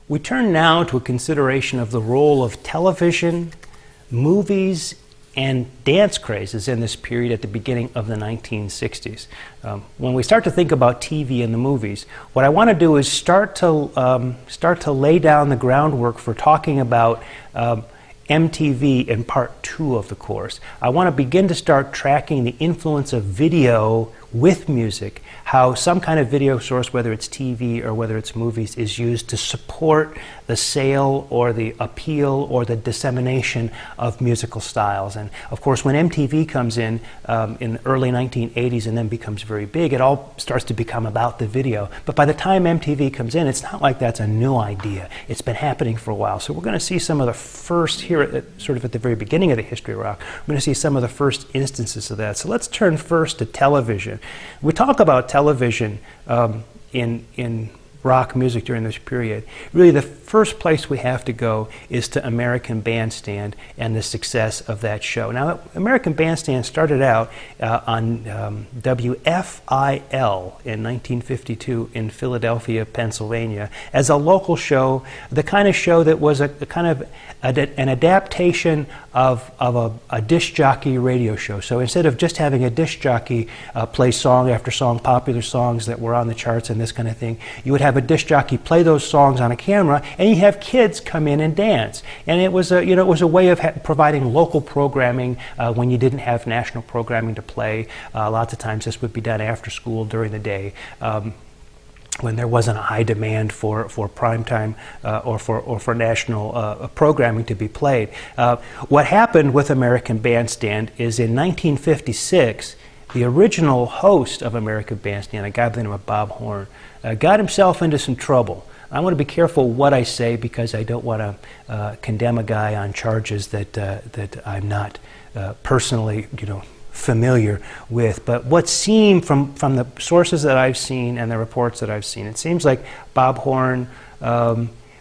We turn now to a consideration of the role of television, movies, and dance crazes in this period at the beginning of the 1960s. When we start to think about TV and the movies, what I want to do is start to lay down the groundwork for talking about MTV in part 2 of the course. I want to begin to start tracking the influence of video with music, how some kind of video source, whether it's TV or whether it's movies, is used to support the sale or the appeal or the dissemination of musical styles. And of course, when MTV comes in the early 1980s and then becomes very big, it all starts to become about the video. But by the time MTV comes in, it's not like that's a new idea. It's been happening for a while. So we're going to see some of the first here, sort of at the very beginning of the history of rock, we're going to see some of the first instances of that. So let's turn first to television. We talk about television in rock music during this period. Really, the first place we have to go is to American Bandstand and the success of that show. Now, American Bandstand started out on WFIL in 1952 in Philadelphia, Pennsylvania, as a local show, the kind of show that was a kind of an adaptation of a disc jockey radio show. So instead of just having a disc jockey play song after song, popular songs that were on the charts and this kind of thing, you would have a disc jockey play those songs on a camera, and you have kids come in and dance. And it was a way of providing local programming when you didn't have national programming to play. Lots of times this would be done after school during the day. When there wasn't a high demand for primetime or for national programming to be played. What happened with American Bandstand is in 1956, the original host of American Bandstand, a guy by the name of Bob Horn, got himself into some trouble. I want to be careful what I say because I don't want to condemn a guy on charges that I'm not personally, familiar with. But what seemed from the sources that I've seen and the reports that I've seen, it seems like Bob Horn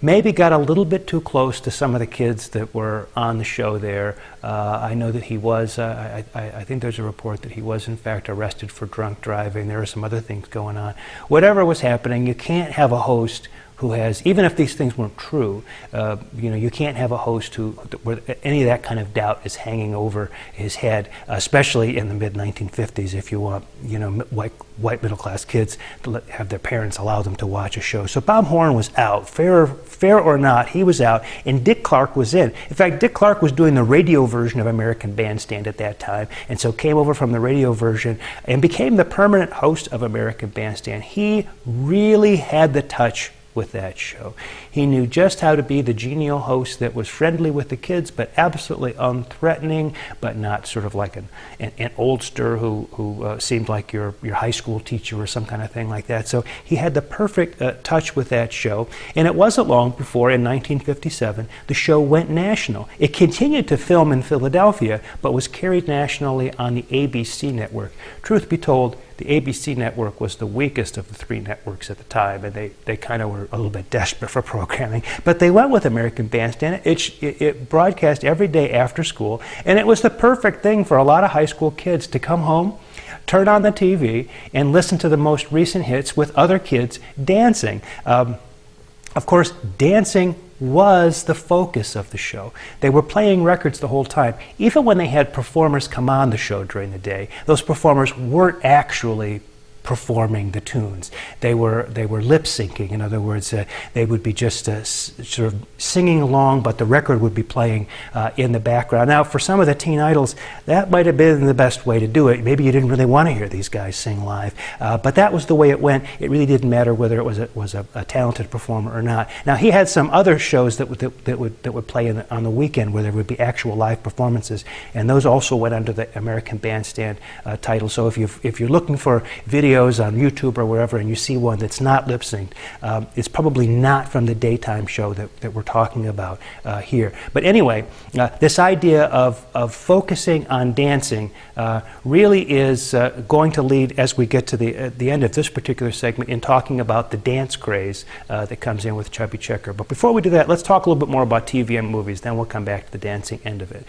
maybe got a little bit too close to some of the kids that were on the show there. I know that he was, I think there's a report that he was in fact arrested for drunk driving. There are some other things going on. Whatever was happening, you can't have a host who has, even if these things weren't true, you can't have a host where any of that kind of doubt is hanging over his head, especially in the mid-1950s if you want, white middle-class kids to have their parents allow them to watch a show. So Bob Horn was out, fair or not, he was out, and Dick Clark was in. In fact, Dick Clark was doing the radio version of American Bandstand at that time, and so came over from the radio version and became the permanent host of American Bandstand. He really had the touch with that show. He knew just how to be the genial host that was friendly with the kids, but absolutely unthreatening, but not sort of like an oldster who seemed like your high school teacher or some kind of thing like that. So he had the perfect touch with that show. And it wasn't long before, in 1957, the show went national. It continued to film in Philadelphia, but was carried nationally on the ABC network. Truth be told, the ABC network was the weakest of the three networks at the time, and they kind of were a little bit desperate for programming. But they went with American Bandstand. It broadcast every day after school, and it was the perfect thing for a lot of high school kids to come home, turn on the TV, and listen to the most recent hits with other kids dancing. Of course, dancing was the focus of the show. They were playing records the whole time. Even when they had performers come on the show during the day, those performers weren't actually performing the tunes. They were lip syncing. In other words, they would be just sort of singing along, but the record would be playing in the background. Now, for some of the teen idols, that might have been the best way to do it. Maybe you didn't really want to hear these guys sing live, but that was the way it went. It really didn't matter whether it was a talented performer or not. Now, he had some other shows that would play on the weekend where there would be actual live performances, and those also went under the American Bandstand title. So if you're looking for videos on YouTube or wherever and you see one that's not lip synced, it's probably not from the daytime show that we're talking about here. But anyway, this idea of focusing on dancing really is going to lead, as we get to the end of this particular segment, in talking about the dance craze that comes in with Chubby Checker. But before we do that, let's talk a little bit more about TV and movies, then we'll come back to the dancing end of it.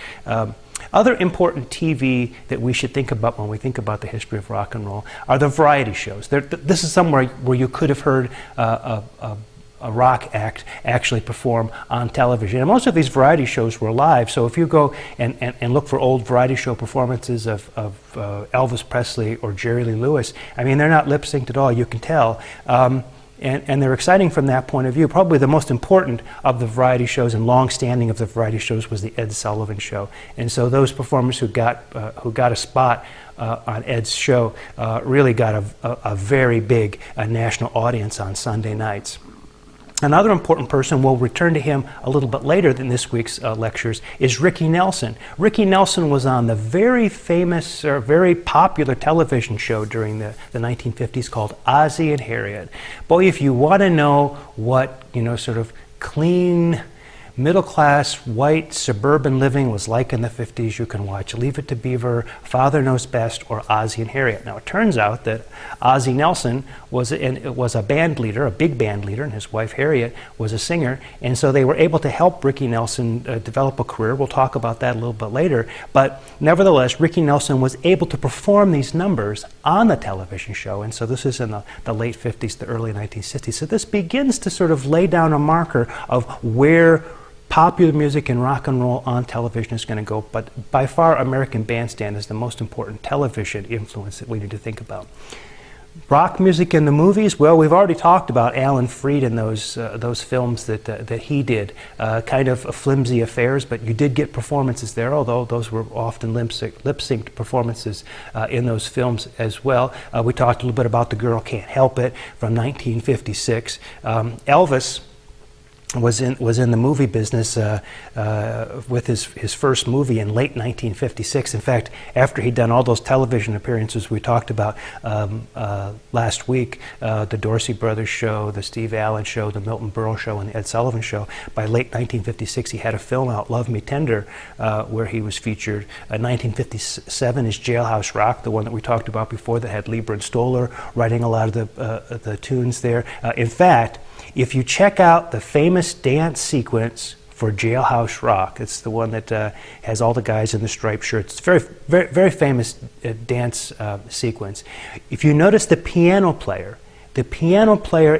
Other important TV that we should think about when we think about the history of rock and roll are the variety shows. This is somewhere where you could have heard a a rock act actually perform on television. And most of these variety shows were live, so if you go and look for old variety show performances of Elvis Presley or Jerry Lee Lewis, I mean, they're not lip-synced at all, you can tell. And they're exciting from that point of view. Probably the most important of the variety shows and long-standing of the variety shows was the Ed Sullivan Show. And so those performers who got a spot on Ed's show really got a very big national audience on Sunday nights. Another important person, we'll return to him a little bit later in this week's lectures, is Ricky Nelson. Ricky Nelson was on the very famous or very popular television show during the 1950s called Ozzie and Harriet. Boy, if you want to know what, sort of clean, middle-class, white, suburban living was like in the 50s, you can watch Leave It to Beaver, Father Knows Best, or Ozzie and Harriet. Now, it turns out that Ozzie Nelson was a band leader, a big band leader, and his wife Harriet was a singer, and so they were able to help Ricky Nelson develop a career. We'll talk about that a little bit later, but nevertheless, Ricky Nelson was able to perform these numbers on the television show, and so this is in the late 50s, the early 1960s. So this begins to sort of lay down a marker of where popular music and rock and roll on television is going to go, but by far American Bandstand is the most important television influence that we need to think about. Rock music in the movies, well, we've already talked about Alan Freed and those films that he did, kind of flimsy affairs, but you did get performances there, although those were often lip-synced performances in those films as well. We talked a little bit about The Girl Can't Help It from 1956. Elvis was in the movie business with his first movie in late 1956. In fact, after he'd done all those television appearances we talked about last week, the Dorsey Brothers Show, the Steve Allen Show, the Milton Berle Show, and the Ed Sullivan Show, by late 1956 he had a film out, Love Me Tender, where he was featured. 1957 is Jailhouse Rock, the one that we talked about before that had Lieber and Stoller writing a lot of the tunes there. In fact, if you check out the famous dance sequence for Jailhouse Rock, it's the one that has all the guys in the striped shirts. It's very, very, very famous dance sequence. If you notice the piano player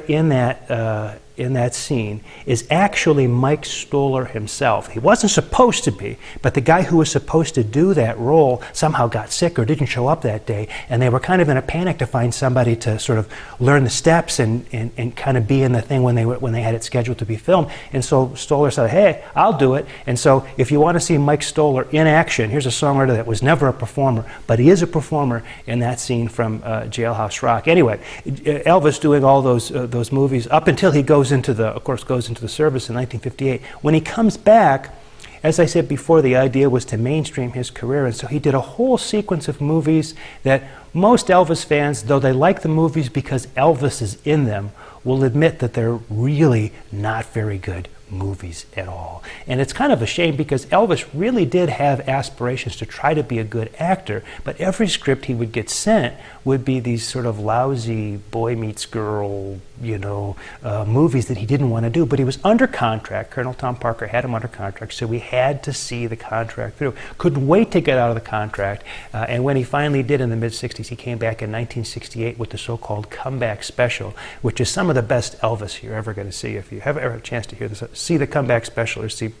in that scene is actually Mike Stoller himself. He wasn't supposed to be, but the guy who was supposed to do that role somehow got sick or didn't show up that day, and they were kind of in a panic to find somebody to sort of learn the steps and kind of be in the thing when they had it scheduled to be filmed. And so Stoller said, hey, I'll do it. And so if you want to see Mike Stoller in action, here's a songwriter that was never a performer, but he is a performer in that scene from Jailhouse Rock. Anyway, Elvis doing all those movies up until he goes into the service in 1958. When he comes back, as I said before, the idea was to mainstream his career, and so he did a whole sequence of movies that most Elvis fans, though they like the movies because Elvis is in them, will admit that they're really not very good movies at all. And it's kind of a shame because Elvis really did have aspirations to try to be a good actor, but every script he would get sent would be these sort of lousy boy meets girl, movies that he didn't want to do. But he was under contract. Colonel Tom Parker had him under contract, so we had to see the contract through. Couldn't wait to get out of the contract. And when he finally did in the mid-60s, he came back in 1968 with the so-called Comeback Special, which is some of the best Elvis you're ever going to see. If you have ever a chance to hear this, see the Comeback Special or see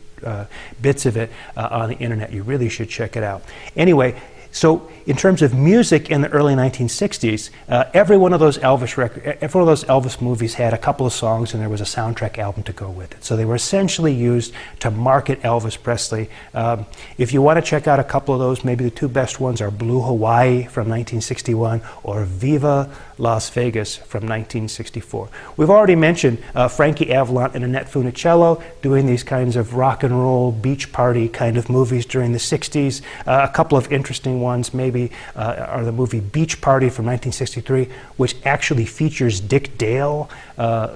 bits of it on the internet. You really should check it out. Anyway, so in terms of music in the early 1960s, every one of those Elvis movies had a couple of songs, and there was a soundtrack album to go with it. So they were essentially used to market Elvis Presley. If you want to check out a couple of those, maybe the two best ones are Blue Hawaii from 1961 or Viva Las Vegas from 1964. We've already mentioned Frankie Avalon and Annette Funicello doing these kinds of rock and roll beach party kind of movies during the 60s. A couple of interesting ones maybe are the movie Beach Party from 1963, which actually features Dick Dale,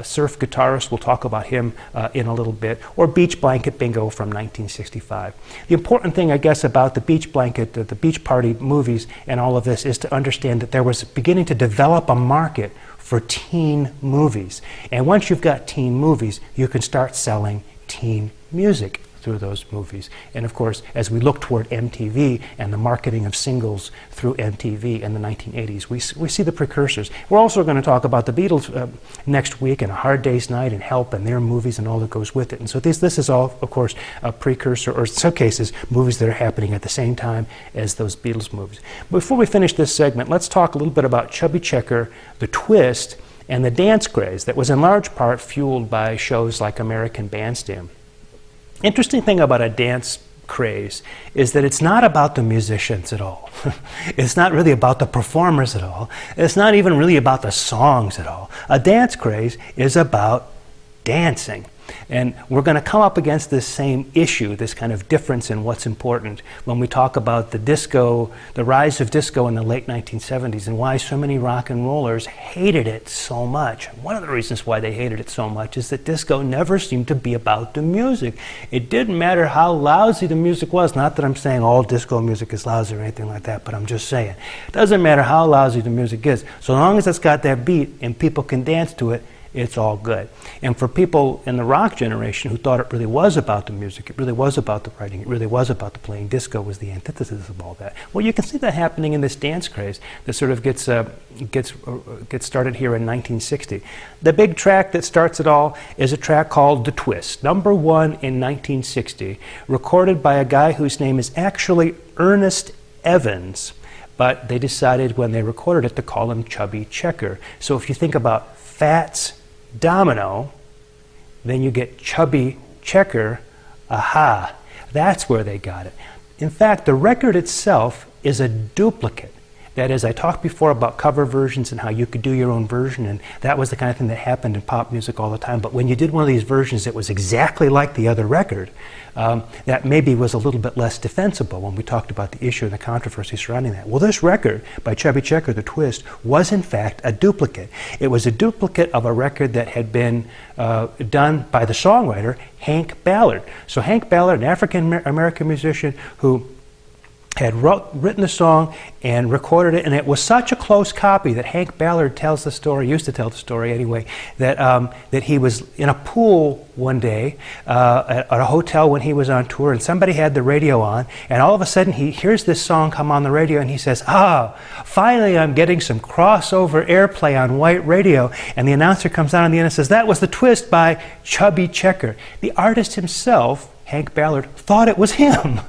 surf guitarist. We'll talk about him in a little bit. Or Beach Blanket Bingo from 1965. The important thing, I guess, about the Beach Blanket, the Beach Party movies and all of this is to understand that there was beginning to develop a market for teen movies. And once you've got teen movies, you can start selling teen music through those movies. And of course, as we look toward MTV and the marketing of singles through MTV in the 1980s, we see the precursors. We're also going to talk about the Beatles next week, and A Hard Day's Night and Help and their movies and all that goes with it. And so this is all, of course, a precursor, or in some cases, movies that are happening at the same time as those Beatles movies. Before we finish this segment, let's talk a little bit about Chubby Checker, the twist, and the dance craze that was in large part fueled by shows like American Bandstand. Interesting thing about a dance craze is that it's not about the musicians at all. It's not really about the performers at all. It's not even really about the songs at all. A dance craze is about dancing. And we're going to come up against this same issue, this kind of difference in what's important when we talk about the disco, the rise of disco in the late 1970s, and why so many rock and rollers hated it so much. One of the reasons why they hated it so much is that disco never seemed to be about the music. It didn't matter how lousy the music was. Not that I'm saying all disco music is lousy or anything like that, but I'm just saying. It doesn't matter how lousy the music is. So long as it's got that beat and people can dance to it, it's all good. And for people in the rock generation who thought it really was about the music, it really was about the writing, it really was about the playing, disco was the antithesis of all that. Well, you can see that happening in this dance craze that sort of gets started here in 1960. The big track that starts it all is a track called The Twist, #1 in 1960, recorded by a guy whose name is actually Ernest Evans, but they decided when they recorded it to call him Chubby Checker. So if you think about Fats Domino, then you get Chubby Checker. Aha, that's where they got it. In fact, the record itself is a duplicate. That is, I talked before about cover versions and how you could do your own version, and that was the kind of thing that happened in pop music all the time. But when you did one of these versions that was exactly like the other record, that maybe was a little bit less defensible when we talked about the issue and the controversy surrounding that. Well, this record by Chubby Checker, The Twist, was in fact a duplicate. It was a duplicate of a record that had been done by the songwriter Hank Ballard. So Hank Ballard, an African-American musician who had written the song and recorded it, and it was such a close copy that Hank Ballard tells the story, used to tell the story anyway, that that he was in a pool one day at a hotel when he was on tour, and somebody had the radio on, and all of a sudden he hears this song come on the radio, and he says, finally I'm getting some crossover airplay on white radio, and the announcer comes on the end and says, that was The Twist by Chubby Checker. The artist himself, Hank Ballard, thought it was him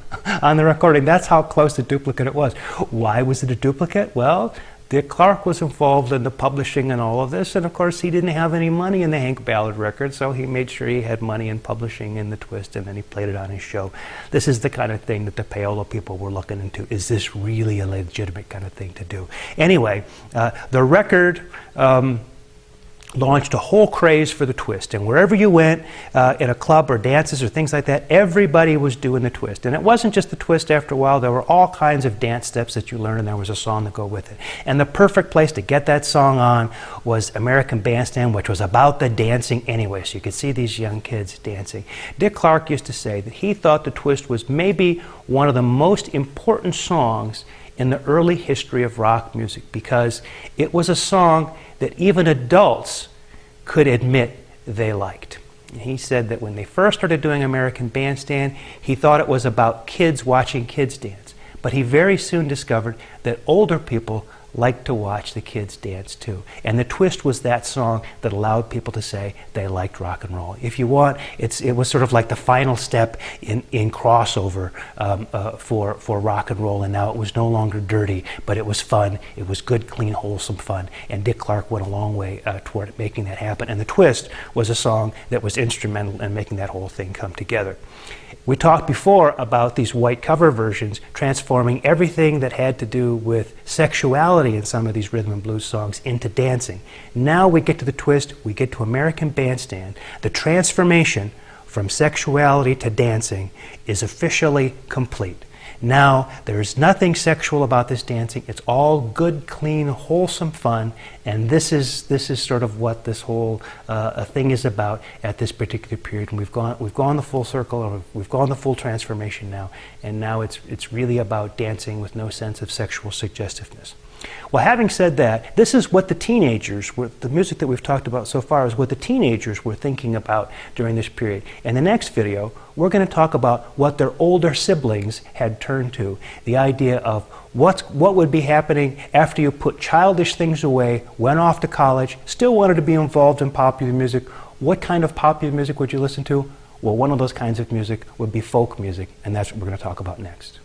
on the recording. That's how close a duplicate it was. Why was it a duplicate? Well, Dick Clark was involved in the publishing and all of this, and of course he didn't have any money in the Hank Ballard record, so he made sure he had money in publishing in The Twist, and then he played it on his show. This is the kind of thing that the payola people were looking into. Is this really a legitimate kind of thing to do? Anyway, the record launched a whole craze for the twist, and wherever you went in a club or dances or things like that, everybody was doing the twist. And it wasn't just the twist. After a while, there were all kinds of dance steps that you learned, and there was a song to go with it. And the perfect place to get that song on was American Bandstand, which was about the dancing anyway, so you could see these young kids dancing. Dick Clark used to say that he thought the twist was maybe one of the most important songs in the early history of rock music, because it was a song that even adults could admit they liked. And he said that when they first started doing American Bandstand, he thought it was about kids watching kids dance. But he very soon discovered that older people liked to watch the kids dance too. And The Twist was that song that allowed people to say they liked rock and roll. If you want, it was sort of like the final step in crossover for rock and roll, and now it was no longer dirty, but it was fun. It was good, clean, wholesome fun. And Dick Clark went a long way toward making that happen. And The Twist was a song that was instrumental in making that whole thing come together. We talked before about these white cover versions transforming everything that had to do with sexuality in some of these rhythm and blues songs into dancing. Now we get to The Twist, we get to American Bandstand. The transformation from sexuality to dancing is officially complete. Now, there's nothing sexual about this dancing. It's all good, clean, wholesome fun, and this is sort of what this whole thing is about at this particular period. And we've gone the full circle, or we've gone the full transformation now, and now it's really about dancing with no sense of sexual suggestiveness. Well, having said that, this is what the teenagers were, the music that we've talked about so far is what the teenagers were thinking about during this period. In the next video, we're going to talk about what their older siblings had turned to. The idea of what would be happening after you put childish things away, went off to college, still wanted to be involved in popular music. What kind of popular music would you listen to? Well, one of those kinds of music would be folk music, and that's what we're going to talk about next.